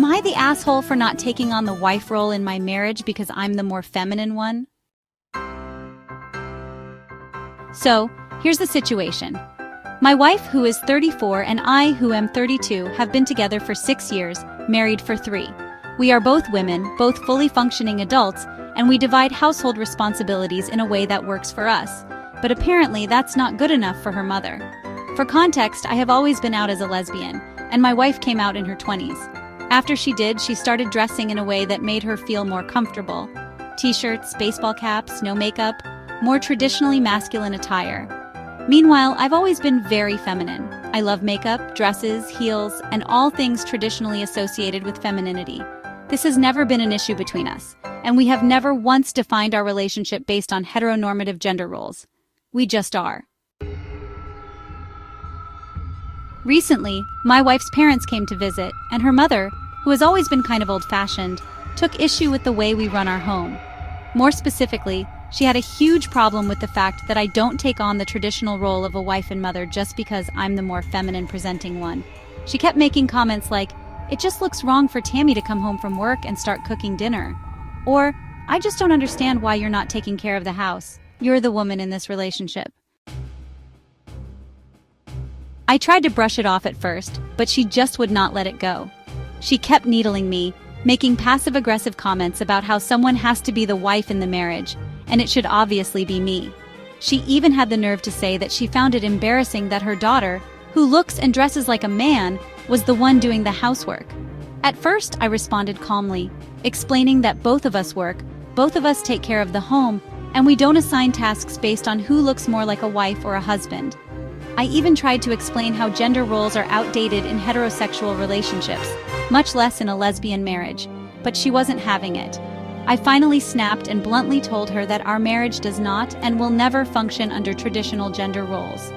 Am I the asshole for not taking on the wife role in my marriage because I'm the more feminine one? So, here's the situation. My wife, who is 34, and I, who am 32, have been together for 6 years, married for 3. We are both women, both fully functioning adults, and we divide household responsibilities in a way that works for us. But apparently that's not good enough for her mother. For context, I have always been out as a lesbian, and my wife came out in her 20s. After she did, she started dressing in a way that made her feel more comfortable. T-shirts, baseball caps, no makeup, more traditionally masculine attire. Meanwhile, I've always been very feminine. I love makeup, dresses, heels, and all things traditionally associated with femininity. This has never been an issue between us, and we have never once defined our relationship based on heteronormative gender roles. We just are. Recently, my wife's parents came to visit, and her mother, who has always been kind of old-fashioned, took issue with the way we run our home. More specifically, she had a huge problem with the fact that I don't take on the traditional role of a wife and mother just because I'm the more feminine-presenting one. She kept making comments like, "It just looks wrong for Tammy to come home from work and start cooking dinner." Or, "I just don't understand why you're not taking care of the house. You're the woman in this relationship." I tried to brush it off at first, but she just would not let it go. She kept needling me, making passive-aggressive comments about how someone has to be the wife in the marriage, and it should obviously be me. She even had the nerve to say that she found it embarrassing that her daughter, who looks and dresses like a man, was the one doing the housework. At first, I responded calmly, explaining that both of us work, both of us take care of the home, and we don't assign tasks based on who looks more like a wife or a husband. I even tried to explain how gender roles are outdated in heterosexual relationships, much less in a lesbian marriage, but she wasn't having it. I finally snapped and bluntly told her that our marriage does not and will never function under traditional gender roles.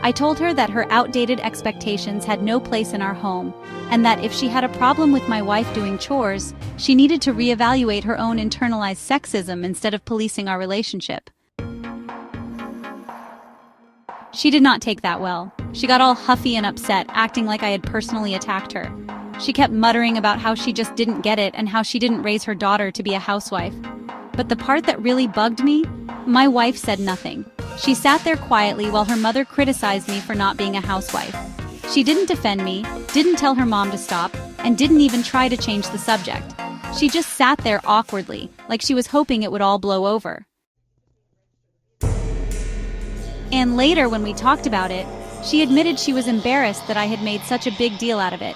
I told her that her outdated expectations had no place in our home, and that if she had a problem with my wife doing chores, she needed to reevaluate her own internalized sexism instead of policing our relationship. She did not take that well. She got all huffy and upset, acting like I had personally attacked her. She kept muttering about how she just didn't get it and how she didn't raise her daughter to be a housewife. But the part that really bugged me? My wife said nothing. She sat there quietly while her mother criticized me for not being a housewife. She didn't defend me, didn't tell her mom to stop, and didn't even try to change the subject. She just sat there awkwardly, like she was hoping it would all blow over. And later, when we talked about it, she admitted she was embarrassed that I had made such a big deal out of it.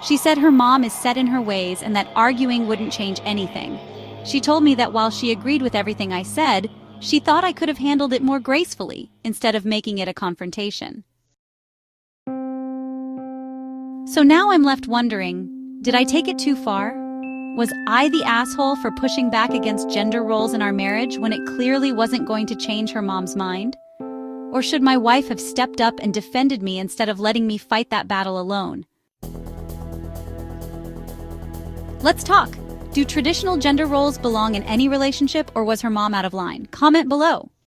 She said her mom is set in her ways and that arguing wouldn't change anything. She told me that while she agreed with everything I said, she thought I could have handled it more gracefully, instead of making it a confrontation. So now I'm left wondering, did I take it too far? Was I the asshole for pushing back against gender roles in our marriage when it clearly wasn't going to change her mom's mind? Or should my wife have stepped up and defended me instead of letting me fight that battle alone? Let's talk. Do traditional gender roles belong in any relationship, or was her mom out of line? Comment below.